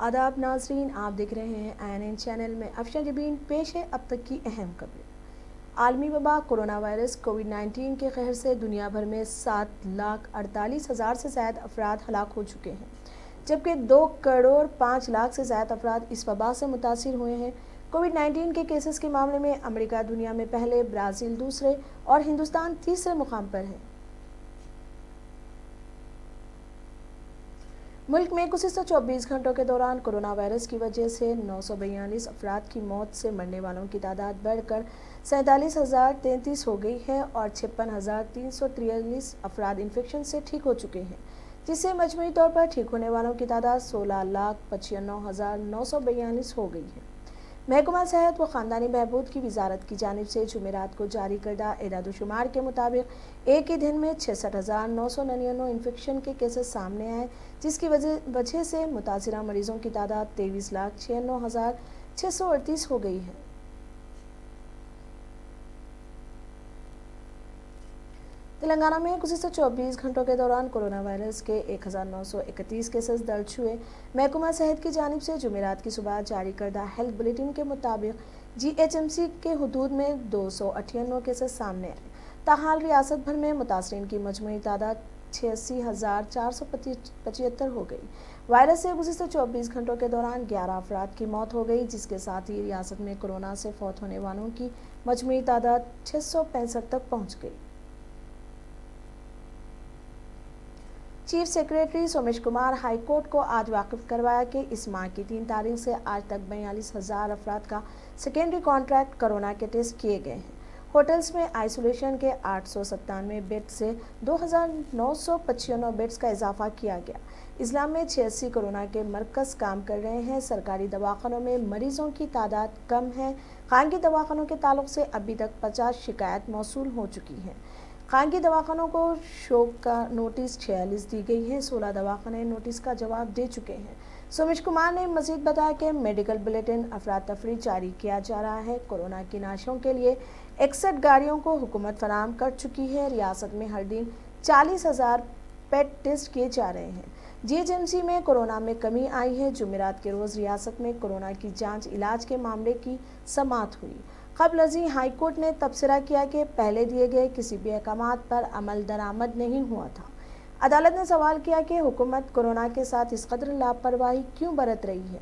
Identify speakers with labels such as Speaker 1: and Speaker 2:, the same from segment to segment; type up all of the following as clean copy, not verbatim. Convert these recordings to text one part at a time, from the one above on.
Speaker 1: आदाब नाजरीन, आप देख रहे हैं INN चैनल में अफशा जबीन। पेश है अब तक की अहम खबरें। आलमी वबा कोरोना वायरस कोविड-19 के कहर से दुनिया भर में 7,48,000 से ज़्यादा अफराद हलाक हो चुके हैं, जबकि 2,05,00,000 से ज़्यादा अफराद इस वबा से मुतासिर हुए हैं। कोविड-19 के केसेस के मामले में अमेरिका दुनिया में पहले, ब्राज़ील दूसरे और हिंदुस्तान तीसरे मुकाम पर है। मुल्क में गुज़िश्ता 24 घंटों के दौरान कोरोना वायरस की वजह से 942 अफराद की मौत से मरने वालों की तादाद बढ़कर 47,033 हो गई है और 56,343 अफराद इन्फेक्शन से ठीक हो चुके हैं, जिससे मजमूई तौर पर ठीक होने वालों की तादाद 16,95,942 हो गई है। महकमा सेहत व ख़ानदानी बहबूद की वजारत की जानिब से जुमेरात को जारी करदा एदाद-ओ-शुमार के मुताबिक एक ही दिन में 66,999 इन्फेक्शन के केसेस सामने आए, जिसकी वजह से मुतासिरा मरीजों की तादाद 23,96,638 हो गई है। तेलंगाना में गुज़िश्ता 24 घंटों के दौरान कोरोना वायरस के 1,931 केसेस दर्ज हुए। महकमा सेहत की जानिब से जुमेरात की सुबह जारी करदा हेल्थ बुलेटिन के मुताबिक GHMC के हुदूद में 298 केसेस सामने आए। ताहाल रियासत भर में मुतासरीन की मजमूई तादाद 86,475 हो गई। वायरस से गुज़िश्ता 24 घंटों के दौरान 11 अफराद की मौत हो गई, जिसके साथ ही रियासत में कोरोना से फौत होने वालों की मजमूई तादाद 665 तक पहुँच गई। Chief secretary Somesh Kumar high court को आज वाकिफ करवाया कि इस माह की 3 तारीख से आज तक 42,000 अफराद का सेकेंडरी कॉन्ट्रैक्ट कोरोना के टेस्ट किए गए हैं। होटल्स में आइसोलेशन के 897 बेड से 2,995 बेड्स का इजाफा किया गया। इस्लाम में 86 कोरोना के मरकज़ काम कर रहे हैं। सरकारी दवाखानों में मरीजों की तादाद कम है। खानगी दवाखानों के ताल्लुक से अभी तक 50 शिकायत मौसूल हो चुकी हैं। खानगी दवाखानों को शोक का नोटिस 46 दी गई है। 16 दवाखाने नोटिस का जवाब दे चुके हैं। सोमेश कुमार ने मजीद बताया कि मेडिकल बुलेटिन अफरा तफरी जारी किया जा रहा है। कोरोना की नाशों के लिए 61 गाड़ियों को हुकूमत फराहम कर चुकी है। रियासत में हर दिन 40,000 पेट टेस्ट किए जा रहे हैं। GHMC में कोरोना में कमी आई है। जुमेरात के रोज़ रियासत में कोरोना की जाँच इलाज के मामले की समाअत हुई। क़ब्ल अज़ीं हाई कोर्ट ने तबसरा किया कि पहले दिए गए किसी भी अहकामात पर अमल दरामद नहीं हुआ था। अदालत ने सवाल किया कि हुकूमत कोरोना के साथ इस कदर लापरवाही क्यों बरत रही है।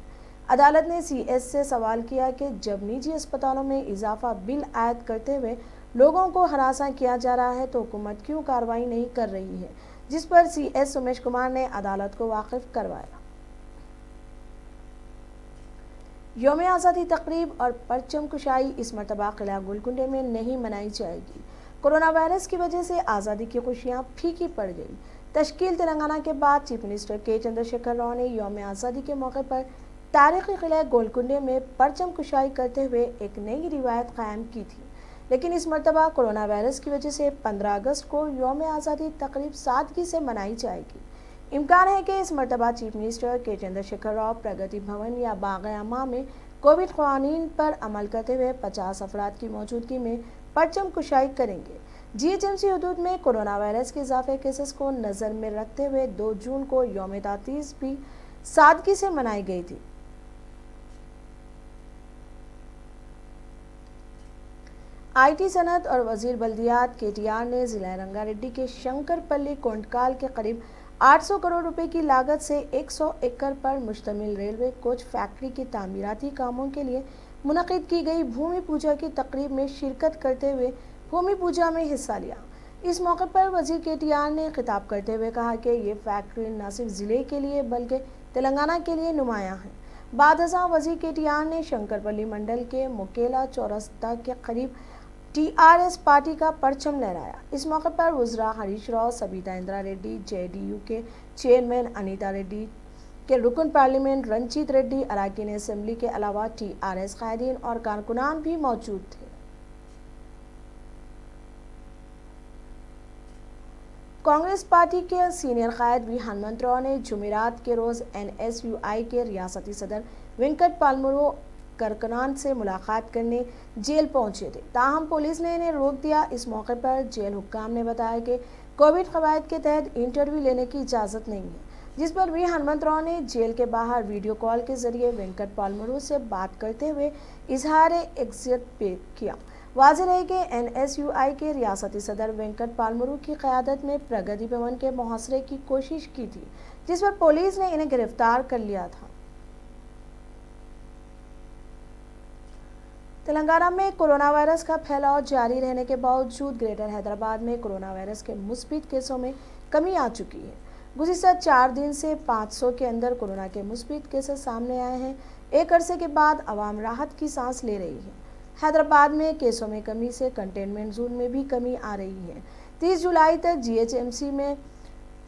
Speaker 1: अदालत ने CS से सवाल किया कि जब निजी अस्पतालों में इजाफा बिल आयद करते हुए लोगों को हरासा किया जा रहा है तो हुकूमत क्यों कार्रवाई नहीं कर रही है, जिस पर CS सोमेश कुमार ने अदालत को वाकिफ करवाया। यौम आज़ादी तकरीब और परचम कुशाई इस मरतबा किला गोलकुंडे में नहीं मनाई जाएगी। कोरोना वायरस की वजह से आज़ादी की खुशियां फीकी पड़ गई। तश्कील तेलंगाना के बाद चीफ मिनिस्टर के चंद्रशेखर राव ने यौम आज़ादी के मौके पर तारीखी किला गोलकुंडे में परचम कुशाई करते हुए एक नई रिवायत कायम की थी, लेकिन इस मरतबा कोरोना वायरस की वजह से 15 अगस्त को यौम आज़ादी तकरीब सादगी से मनाई जाएगी। इम्कान है कि इस मरतबा चीफ मिनिस्टर के चंद्रशेखर राव प्रगति भवन या बाग आमा में कोविड क़वानीन पर अमल करते हुए 50 अफराद की मौजूदगी में परचम कुशाई करेंगे। GHMC हदूद में कोरोना वायरस के इजाफे केसेस को नज़र में रखते हुए 2 जून को यौम तातीज़ भी सादगी से मनाई गई थी। IT सनत और वजीर बल्दियात KTR ने ज़िला रंगारेड्डी के शंकरपल्ली कोंडकाल के करीब 800 करोड़ रुपए की लागत से 100 एकड़ पर मुश्तमिल रेलवे कोच फैक्ट्री के तामीराती कामों के लिए मुनक़िद की गई भूमि पूजा की तकरीब में शिरकत करते हुए भूमि पूजा में हिस्सा लिया। इस मौके पर वजीर KTR ने खिताब करते हुए कहा कि ये फैक्ट्री न सिर्फ ज़िले के लिए बल्कि तेलंगाना के लिए नुमायाँ है। बाद अज़ां वजीर KTR ने शंकरपल्ली मंडल के मुकेला चौरस्ता के करीब TRS पार्टी का परचम लहराया। इस मौके पर वज़रा हरीश राव, सबिता इंदिरा रेड्डी, JDU के चेयरमैन अनीता रेड्डी के रुकन पार्लियामेंट रंजीत रेड्डी, अरकान असेंबली के अलावा TRS कायदीन और कारकुनान भी मौजूद थे। कांग्रेस पार्टी के सीनियर कायद वी हनुमंतराव ने जुमेरात के रोज़ NSUI के रियासती सदर वेंकट पालमुरु कारकुनान से मुलाकात करने जेल पहुंचे थे, ताहम पुलिस ने इन्हें रोक दिया। इस मौके पर जेल हुक्काम ने बताया कि कोविड कवायद के तहत इंटरव्यू लेने की इजाज़त नहीं है। जिस पर वी हनुमंतराव ने जेल के बाहर वीडियो कॉल के जरिए वेंकट पालमरू से बात करते हुए इजहार इज़्ज़त किया। वाज़ेह रहे कि NSUI के रियासती सदर वेंकट पालमरू की क़यादत में प्रगति भवन के मुहासरे की कोशिश की थी, जिस पर पुलिस ने इन्हें गिरफ्तार कर लिया था। तेलंगाना में कोरोना वायरस का फैलाव जारी रहने के बावजूद ग्रेटर हैदराबाद में कोरोना वायरस के मुस्बित केसों में कमी आ चुकी है। गुज़िश्ता 4 दिन से 500 के अंदर कोरोना के मुस्बित केसेस सामने आए हैं। एक अरसे के बाद आवाम राहत की सांस ले रही है। हैदराबाद में केसों में कमी से कंटेनमेंट जोन में भी कमी आ रही है। 30 जुलाई तक GHMC में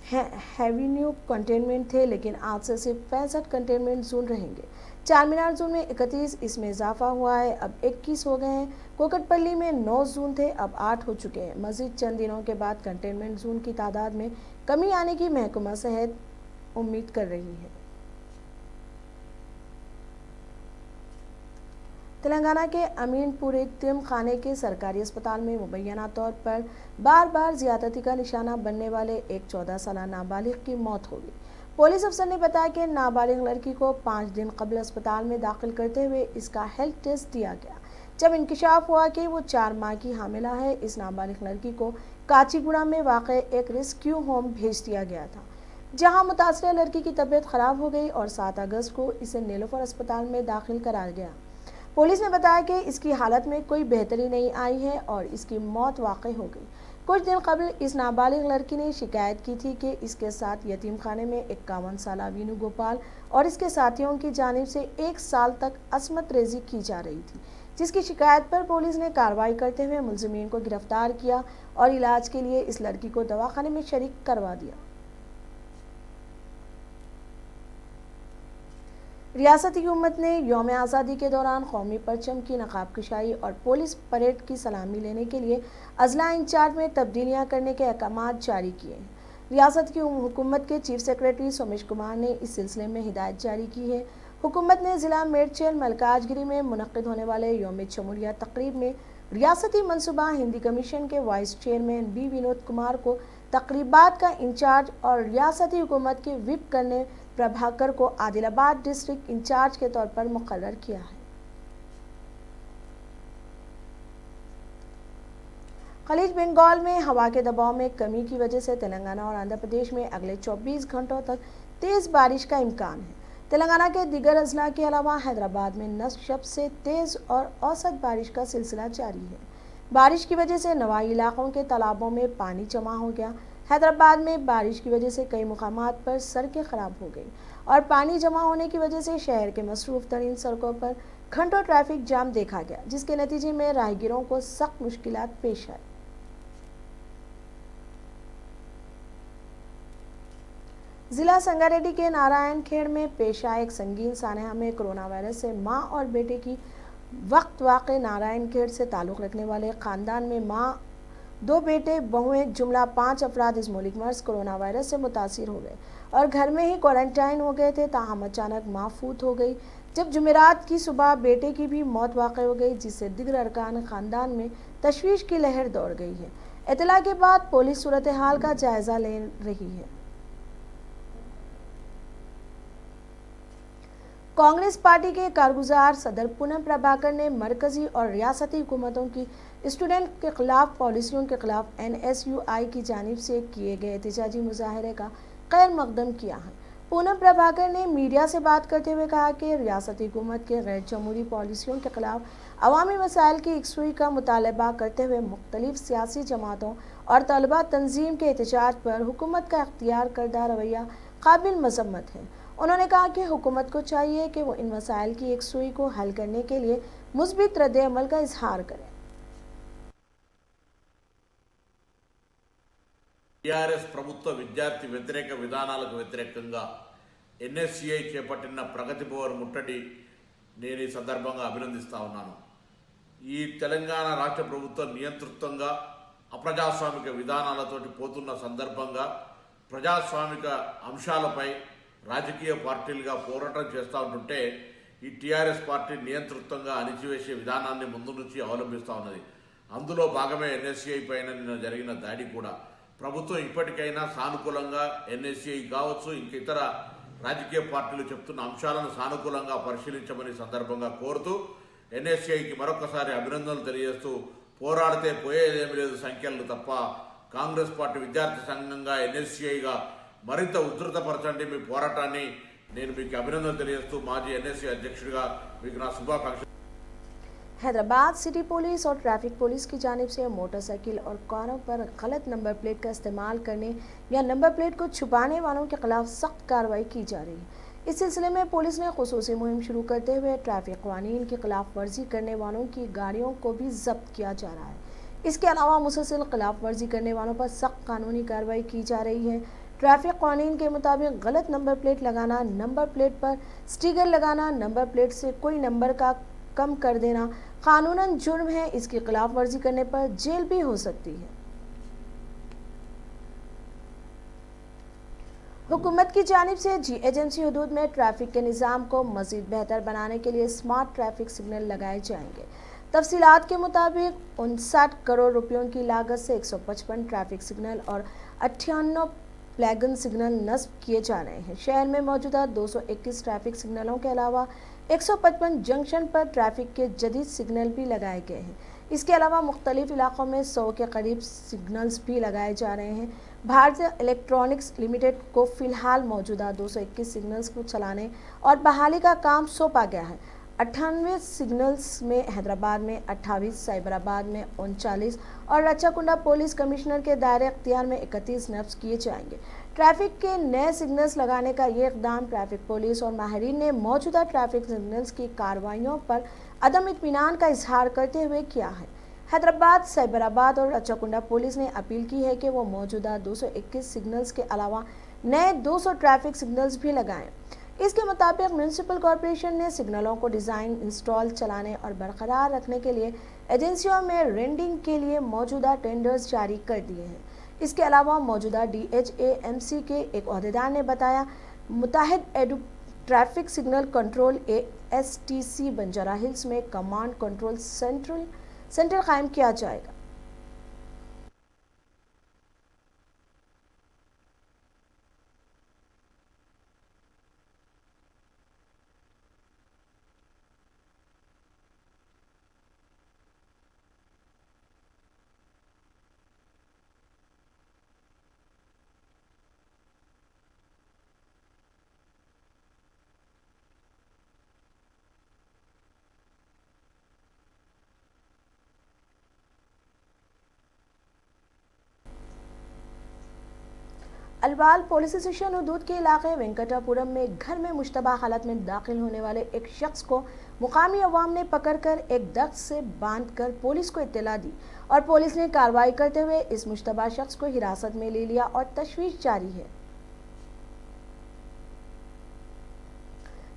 Speaker 1: हेवी कंटेनमेंट थे, लेकिन आज से सिर्फ 65 कंटेनमेंट जोन रहेंगे। चार मीनार जोन में 31, इसमें इजाफा हुआ है, अब 21 हो गए हैं। कोकटपल्ली में 9 जोन थे, अब 8 हो चुके हैं। मजीद चंद दिनों के बाद कंटेनमेंट जोन की तादाद में कमी आने की महकमा सेहत उम्मीद कर रही है। तेलंगाना के अमीनपुर यतीम खाने के सरकारी अस्पताल में मुबैना तौर पर बार बार ज़्यादती का निशाना बनने वाले एक 14 साल नाबालिग की मौत हो गई। पुलिस अफसर ने बताया कि नाबालिग लड़की को 5 दिन कबल अस्पताल में दाखिल करते हुए इसका हेल्थ टेस्ट दिया गया। जब इंकशाफ हुआ कि वो 4 माह की हामिला है, इस नाबालिग लड़की को काचीगुड़ा में वाक़े एक रेस्क्यू होम भेज दिया गया था, जहां मुतासरा लड़की की तबीयत खराब हो गई और 7 अगस्त को इसे नीलोफर अस्पताल में दाखिल कराया गया। पुलिस ने बताया कि इसकी हालत में कोई बेहतरी नहीं आई है और इसकी मौत वाक़ई हो गई। कुछ दिन कबल इस नाबालिग लड़की ने शिकायत की थी कि इसके साथ यतीम खाने में 51 साल वीनू गोपाल और इसके साथियों की जानिब से 1 साल तक असमत रेजी की जा रही थी, जिसकी शिकायत पर पुलिस ने कार्रवाई करते हुए मुलजिमीन को गिरफ्तार किया और इलाज के लिए इस लड़की को दवाखाने में शरीक करवा दिया। रियासती हुकूमत ने यौम आज़ादी के दौरान कौमी परचम की नकाब कशाई और पुलिस परेड की सलामी लेने के लिए अजला इंचार्ज में तब्दीलियां करने के अहकाम जारी किए हैं। रियासत की हुकूमत के चीफ सेक्रेटरी सोमेश कुमार ने इस सिलसिले में हिदायत जारी की है। हुकूमत ने ज़िला मेडचल मलकाजगिरी में मुनक्किद होने वाले यौम जमहूरिया तकरीब में रियासती मनसूबा हिंदी कमीशन के vice chairman B Vinod Kumar को तकरीबात का इंचार्ज और रियासती हुकूमत के व्हिप करने प्रभाकर को आदिलाबाद डिस्ट्रिक्ट इंचार्ज के तौर पर मुकर्रर किया है। खलीज बंगाल में हवा के दबाव में कमी की वजह से तेलंगाना और आंध्र प्रदेश में अगले 24 घंटों तक तेज बारिश का इम्कान है। तेलंगाना के दीगर अजला के अलावा हैदराबाद में नस्ब से तेज और औसत बारिश का सिलसिला जारी है। बारिश की वजह से नवाही इलाकों के तालाबों में पानी जमा हो गया। हैदराबाद में बारिश की वजह से कई मुकामात पर सड़कें खराब हो गई और पानी जमा होने की वजह से शहर के मसरूफ तरीन सड़कों पर घंटों ट्रैफिक जाम देखा गया, जिसके नतीजे में राहगीरों को सख्त मुश्किलात पेश आई। जिला संगारेड्डी के नारायण खेड़ में पेश आए एक संगीन सानहा में कोरोना वायरस से मां और बेटे की वक्त वाक़े नारायण खेड़ से ताल्लुक़ रखने वाले ख़ानदान में मां, 2 बेटे, बहुएं जुमला 5 अफराद इस मुल्क मर्ज कोरोना वायरस से मुतासिर हो गए और घर में ही क्वारंटाइन हो गए थे। ताहम अचानक मां फूत हो गई। जब जुमेरात की सुबह बेटे की भी मौत वाक़ हो गई, जिससे दिगर अरकान ख़ानदान में तशवीश की लहर दौड़ गई है। इत्तला के बाद पुलिस सूरत हाल का जायजा ले रही है। कांग्रेस पार्टी के कारगुजार सदर पूनम प्रभाकर ने मरकजी और रियासती हुकूमतों की स्टूडेंट के खिलाफ पॉलिसियों के खिलाफ NSUI की जानिब से किए गए एहतजाजी मुजाहरे का खैर मकदम किया है। पूनम प्रभाकर ने मीडिया से बात करते हुए कहा कि रियासती हुकूमत के गैर जमहूरी पॉलिसियों के खिलाफ अवामी मसाइल की यकसुई का मुतालबा करते हुए मुख्तलिफ सियासी जमातों और तलबा तंजीम के एहतजाज पर हुकूमत का इख्तियार करदा रवैया काबिल मजम्मत है। उन्होंने कहा कि हुकूमत को चाहिए कि वो इन मसाइल की यकसुई को हल करने के लिए मुस्बित रद्द अमल का इजहार करें।
Speaker 2: टीआरएस ప్రభుత్వ విద్యార్థి వ్యతిరేక విధానాలకు వ్యతిరేకంగా NSUI చేపట్టిన ప్రగతి భవన్ ముట్టడి నేను ఈ సందర్భంగా అభినందిస్తా ఉన్నాను. ఈ తెలంగాణ రాష్ట్ర ప్రభుత్వం నియంతృత్వంగా అప్రజాస్వామిక విధానాలతోటి పోతున్న సందర్భంగా ప్రజాస్వామిక అంశాలపై రాజకీయ పార్టీలుగా పోరాటం చేస్తూ ఉంటుంటే ఈ టీఆర్ఎస్ పార్టీ నియంతృత్వంగా అణిచివేసే విధానాన్ని ముందు నుంచి అవలంబిస్తూ ఉన్నది. అందులో భాగమే NSUI పైన నిన్న జరిగిన దాడి కూడా. ప్రభుత్వం ఇప్పటికైనా సానుకూలంగా ఎన్ఎస్సీఐ కావచ్చు ఇంక ఇతర రాజకీయ పార్టీలు చెప్తున్న అంశాలను సానుకూలంగా పరిశీలించమని సందర్భంగా కోరుతూ ఎన్ఎస్సీఐకి మరొకసారి అభినందనలు తెలియజేస్తూ పోరాడితే పోయేదేమీ లేదు సంఖ్యలు తప్ప కాంగ్రెస్ పార్టీ విద్యార్థి సంఘంగా ఎన్ఎస్సీఐగా మరింత ఉధృతపరచండి మీ పోరాటాన్ని. నేను మీకు అభినందనలు తెలియజేస్తూ మాజీ ఎన్ఎస్సీ అధ్యక్షుడిగా మీకు నా శుభాకాంక్షలు.
Speaker 1: हैदराबाद सिटी पुलिस और ट्रैफिक पुलिस की जानिब से मोटरसाइकिल और कारों पर गलत नंबर प्लेट का इस्तेमाल करने या नंबर प्लेट को छुपाने वालों के खिलाफ सख्त कार्रवाई की जा रही है। इस सिलसिले में पुलिस ने खुसूसी मुहिम शुरू करते हुए ट्रैफिक कानून की खिलाफ वर्जी करने वालों की गाड़ियों को भी जब्त किया जा रहा है। इसके अलावा मुसलसल खिलाफ वर्जी करने वालों पर सख्त कानूनी कार्रवाई की जा रही है। ट्रैफिक कानून के मुताबिक गलत नंबर प्लेट लगाना, नंबर प्लेट पर स्टिकर लगाना, नंबर प्लेट से कोई नंबर का कम कर देना कानूनन जुर्म है। इसकी खिलाफ वर्जी करने पर जेल भी हो सकती है। हुकूमत की जानिब से एजेंसी हदूद में ट्रैफिक के निज़ाम को मज़ीद बेहतर बनाने के लिए स्मार्ट ट्रैफिक सिग्नल लगाए जाएंगे। तफसीलात के मुताबिक 59 करोड़ रुपयों की लागत से 155 ट्रैफिक सिग्नल और 58 फ्लैगन सिग्नल नस्ब किए जा रहे हैं। शहर में मौजूदा 221 ट्रैफिक सिग्नलों के अलावा 155 जंक्शन पर ट्रैफिक के जदीद सिग्नल भी लगाए गए हैं। इसके अलावा मुख्तलिफ इलाकों में 100 के करीब सिग्नल्स भी लगाए जा रहे हैं। भारतीय इलेक्ट्रॉनिक्स लिमिटेड को फिलहाल मौजूदा 221 सिग्नल्स को चलाने और बहाली का काम सौंपा गया है। 98 सिग्नल्स में हैदराबाद में 28, साइबराबाद में 39 और रच्चाकुंडा पुलिस कमिश्नर के दायरे अख्तियार में 31 नस्ब किए जाएंगे। ट्रैफिक के नए सिग्नल्स लगाने का ये इक़दाम ट्रैफिक पुलिस और माहिरीन ने मौजूदा ट्रैफिक सिग्नल्स की कार्रवाइयों पर अदम इत्मीनान का इजहार करते हुए किया है। हैदराबाद, साइबराबाद और रच्चाकुंडा पुलिस ने अपील की है कि वो मौजूदा 221 सिग्नल्स के अलावा नए 200 ट्रैफिक सिग्नल्स भी लगाएं। इसके मुताबिक म्यूनसिपल कॉरपोरेशन ने सिग्नलों को डिज़ाइन, इंस्टॉल, चलाने और बरकरार रखने के लिए एजेंसियों में रेंडिंग के लिए मौजूदा टेंडर्स जारी कर दिए हैं। इसके अलावा मौजूदा DHAMC के एक अहदेदार ने बताया, मुताहिद एडू traffic signal control ASTC Banjara hills में कमांड कंट्रोल सेंटर कायम किया जाएगा। अलवाल पुलिस स्टेशन हदूद के इलाके वेंकटापुरम में घर में मुश्तबा हालत में दाखिल होने वाले एक शख्स को मुकामी अवाम ने पकड़कर एक दख्त से बांधकर पुलिस को इत्तला दी और पुलिस ने कार्रवाई करते हुए इस मुश्तबा शख्स को हिरासत में ले लिया और तशवीश जारी है।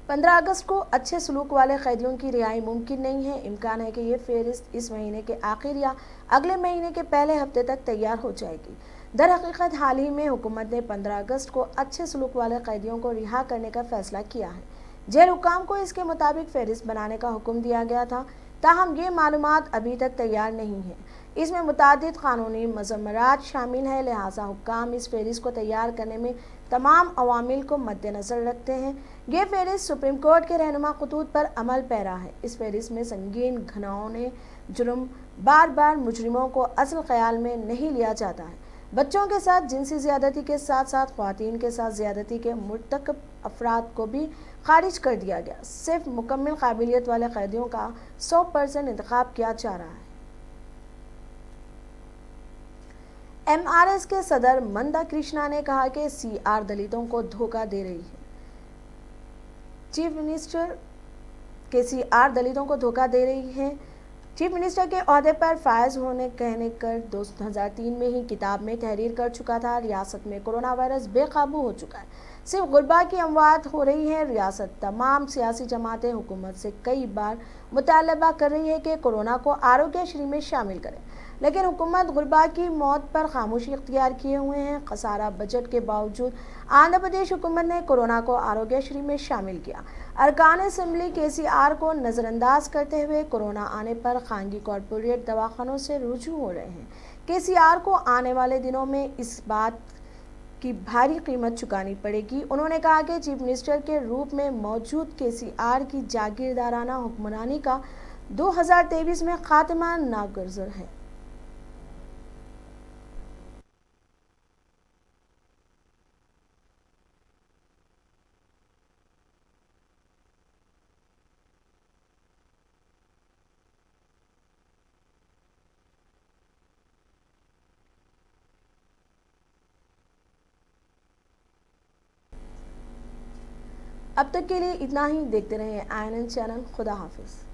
Speaker 1: 15 अगस्त को अच्छे सलूक वाले कैदियों की रिहाई मुमकिन नहीं है। इम्कान है कि ये फहरिस्त इस महीने के आखिर या अगले महीने के पहले हफ्ते तक तैयार हो जाएगी। दर हकीकत हाल ही में हुकूमत ने 15 अगस्त को अच्छे सलूक वाले कैदियों को रिहा करने का फैसला किया है। जेल हुकाम को इसके मुताबिक फहरिस्त बनाने का हुक्म दिया गया था, ताहम ये मालूमात अभी तक तैयार नहीं है। इसमें मुतादिद कानूनी मज़म्मरात शामिल है, लिहाजा हुक्काम इस फहरिस्त को तैयार करने में तमाम अवामिल को मद्देनज़र रखते हैं। ये फहरिस्त सुप्रीम कोर्ट के रहनुमा खतूत पर अमल पैरा है। इस फहरिस्त में संगीन घिनौने जुर्म, बार बार मुजरिमों को असल ख्याल में नहीं लिया जाता है। बच्चों के साथ जिनसी ज़्यादती के साथ साथ ख़वातीन के साथ ज़्यादती के मुर्तकब अफराद को भी खारिज कर दिया गया। सिर्फ मुकम्मल काबिलियत वाले कैदियों का 100% इंतखाब किया जा रहा है। MRS के सदर मंदा कृष्णा ने कहा कि CR दलितों को धोखा दे रही है। चीफ मिनिस्टर के CR दलितों को धोखा दे रही है। चीफ मिनिस्टर के ओहदे पर फायज होने कहने कर 2003 में ही किताब में तहरीर कर चुका था। रियासत में कोरोना वायरस बेकाबू हो चुका है, सिर्फ गुरबा की अमवात हो रही है। रियासत तमाम सियासी जमातें हुकूमत से कई बार मुतालबा कर रही है कि कोरोना को आरोग्यश्री में शामिल करें, लेकिन हुकूमत गुरबा की मौत पर खामोशी इख्तियार किए हुए हैं। खसारा बजट के बावजूद आंध्र प्रदेश हुकूमत ने कोरोना को आरोग्यश्री में शामिल किया। अरकान असम्बली KCR को नज़रअंदाज करते हुए कोरोना आने पर खानगी कॉरपोरेट दवाखानों से रुजू हो रहे हैं। KCR को आने वाले दिनों में इस बात की भारी कीमत चुकानी पड़ेगी। उन्होंने कहा कि चीफ मिनिस्टर के रूप में मौजूद KCR की जागीरदाराना हुक्मरानी का 2023 में खात्मा नागुज़र है। अब तक के लिए इतना ही। देखते रहिए INN चैनल। खुदा हाफिज।